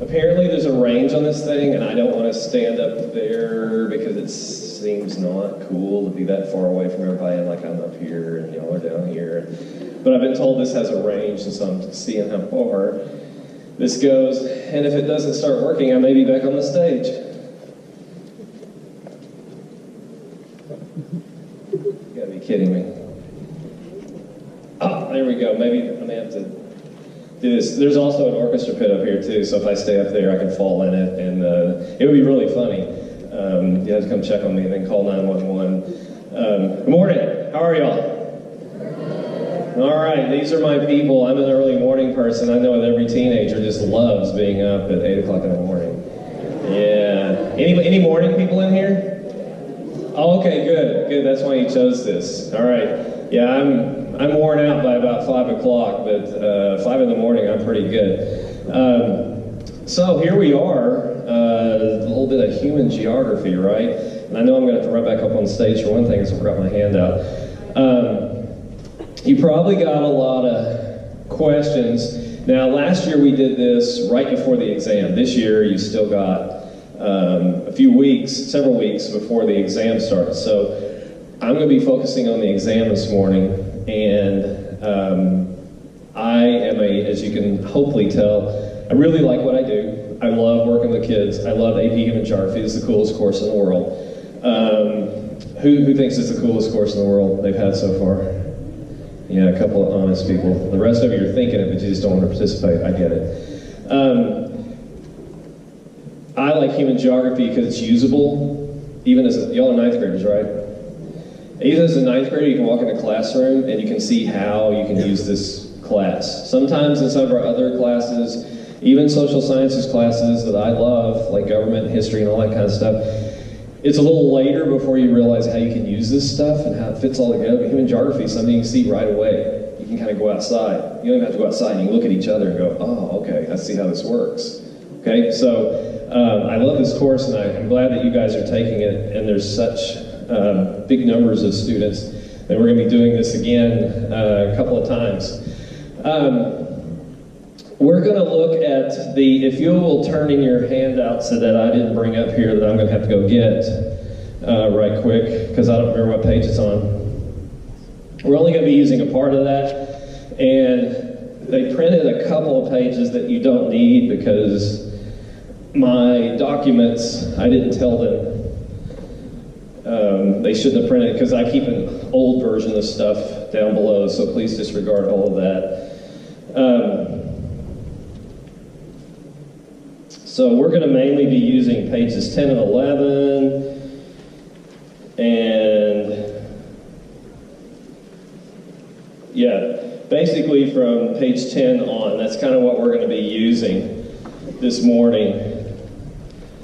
Apparently there's a range on this thing, and I don't want to stand up there because it seems not cool to be that far away from everybody, and like I'm up here and y'all are down here. But I've been told this has a range, and so I'm seeing how far this goes. And if it doesn't start working, I may be back on the stage. You gotta be kidding me. Oh, there we go. Maybe I may have to do this. There's also an orchestra pit up here too, so if I stay up there, I can fall in it, and it would be really funny. You have to come check on me and then call 911. Good morning. How are y'all? All right, these are my people. I'm an early morning person. I know that every teenager just loves being up at 8 o'clock in the morning. Yeah. Any morning people in here? Oh, okay, good. That's why you chose this. All right. Yeah, I'm worn out by about 5 o'clock, but 5 in the morning, I'm pretty good. So here we are, a little bit of human geography, right? And I know I'm going to have to run back up on stage for one thing, so I've got my hand out. You probably got a lot of questions. Now, last year we did this right before the exam. This year, you still got several weeks before the exam starts. So I'm going to be focusing on the exam this morning, and I am as you can hopefully tell, I really like what I do. I love working with kids. I love AP Human Geography. It's the coolest course in the world. Who thinks it's the coolest course in the world they've had so far? Yeah, a couple of honest people. The rest of you are thinking it, but you just don't want to participate. I get it. I like human geography because it's usable. Even as y'all are ninth graders, right? Even as a ninth grader, you can walk in a classroom and you can see how you can use this class. Sometimes in some of our other classes, even social sciences classes that I love, like government, history, and all that kind of stuff, it's a little later before you realize how you can use this stuff and how it fits all together. But human geography is something you can see right away. You can kind of go outside. You don't even have to go outside. You can look at each other and go, oh, okay, I see how this works. Okay, so I love this course, and I'm glad that you guys are taking it, and there's such big numbers of students that we're going to be doing this again a couple of times. We're going to look at if you will turn in your handouts that I didn't bring up here that I'm going to have to go get right quick, because I don't remember what page it's on. We're only going to be using a part of that, and they printed a couple of pages that you don't need because my documents, I didn't tell them they shouldn't have printed, because I keep an old version of stuff down below, so please disregard all of that. So we're going to mainly be using pages 10 and 11, and yeah, basically from page 10 on, that's kind of what we're going to be using this morning.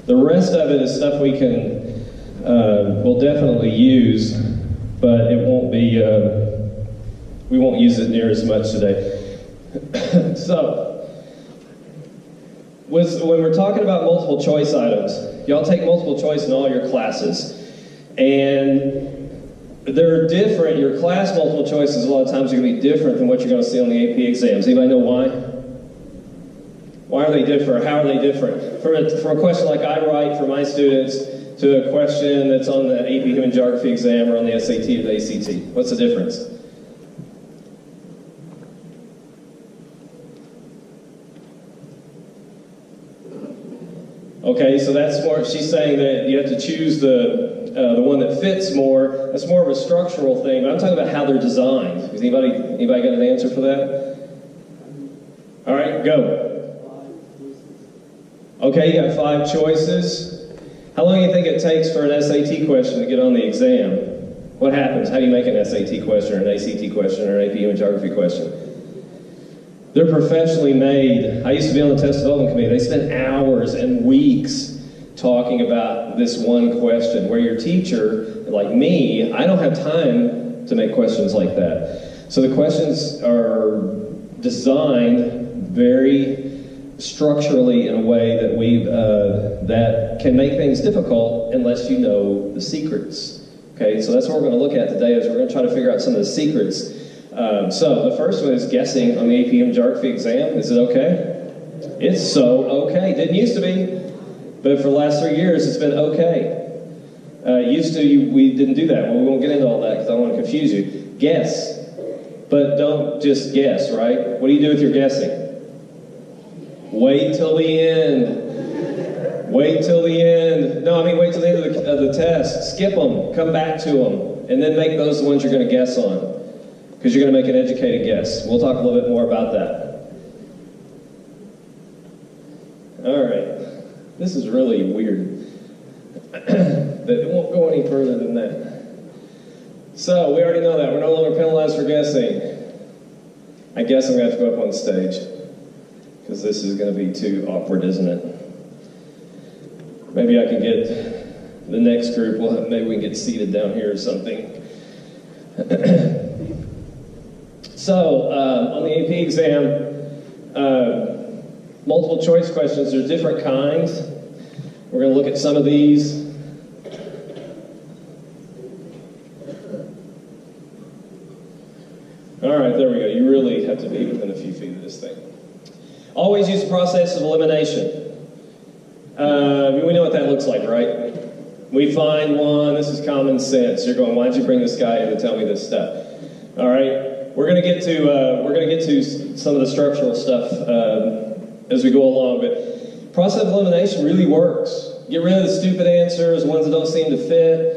The rest of it is stuff we can, we'll definitely use, but it won't be, we won't use it near as much today. So, when we're talking about multiple choice items, y'all take multiple choice in all your classes, and they're different. Your class multiple choices a lot of times are going to be different than what you're going to see on the AP exams. Anybody know why? Why are they different? How are they different? From a question like I write for my students to a question that's on the AP Human Geography exam or on the SAT or the ACT. What's the difference? Okay, so that's more, she's saying that you have to choose the one that fits more. That's more of a structural thing, but I'm talking about how they're designed. Has anybody got an answer for that? All right, go. Okay, you got 5 choices. How long do you think it takes for an SAT question to get on the exam? What happens? How do you make an SAT question or an ACT question or an AP Human Geography question? They're professionally made. I used to be on the test development committee. They spent hours and weeks talking about this one question, where your teacher, like me, I don't have time to make questions like that. So the questions are designed very structurally in a way that that can make things difficult unless you know the secrets. Okay, so that's what we're going to look at today, is we're going to try to figure out some of the secrets. So the first one is guessing on the AP Human Geography exam. Is it okay? It's so okay. Didn't used to be, but for the last 3 years, it's been okay. We didn't do that. Well, we won't get into all that because I don't want to confuse you. Guess, but don't just guess, right? What do you do with your guessing? Wait till the end. Wait till the end. No, I mean wait till the end of the test. Skip them. Come back to them. And then make those the ones you're going to guess on. Because you're going to make an educated guess. We'll talk a little bit more about that. All right. This is really weird. But it won't go any further than that. So, we already know that. We're no longer penalized for guessing. I guess I'm going to have to go up on stage. Because this is going to be too awkward, isn't it? Maybe I can get the next group. Maybe we can get seated down here or something. So, on the AP exam, multiple choice questions, there's different kinds. We're going to look at some of these. All right, there we go. You really have to be within a few feet of this thing. Always use the process of elimination. We know what that looks like, right? We find one. This is common sense. You're going, why'd you bring this guy in to tell me this stuff? All right, we're going to get to some of the structural stuff as we go along. But process of elimination really works. Get rid of the stupid answers, ones that don't seem to fit.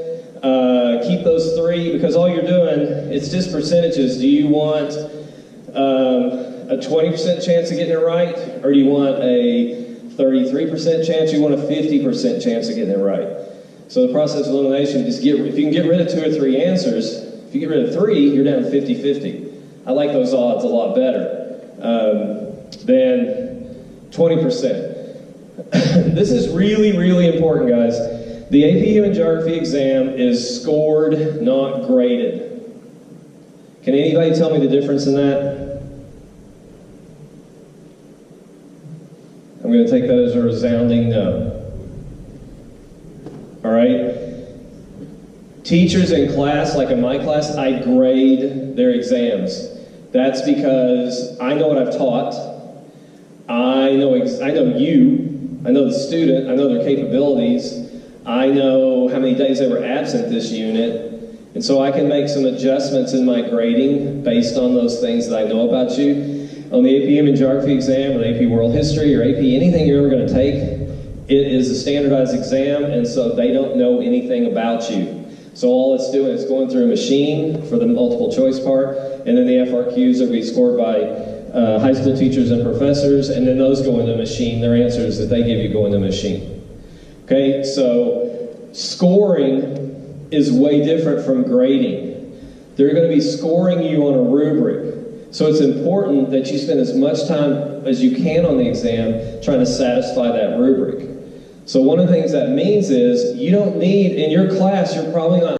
Keep those 3 because all you're doing, it's just percentages. Do you want a 20% chance of getting it right, or do you want a 33% chance? You want a 50% chance of getting it right. So the process of elimination is if you can get rid of 2 or 3 answers. If you get rid of 3, you're down to 50-50. I like those odds a lot better than 20%. This is really, really important, guys. The AP Human Geography exam is scored, not graded. Can anybody tell me the difference in that? I'm going to take that as a resounding no. All right? Teachers in class, like in my class, I grade their exams. That's because I know what I've taught. I know you. I know the student. I know their capabilities. I know how many days they were absent this unit. And so I can make some adjustments in my grading based on those things that I know about you. On the AP Human Geography exam, or the AP World History, or AP anything you're ever going to take, it is a standardized exam, and so they don't know anything about you. So all it's doing is going through a machine for the multiple choice part, and then the FRQs will be scored by high school teachers and professors, and then those go into a machine. Their answers that they give you go into a machine. Okay, so scoring is way different from grading. They're going to be scoring you on a rubric. So it's important that you spend as much time as you can on the exam trying to satisfy that rubric. So one of the things that means is you don't need, in your class, you're probably not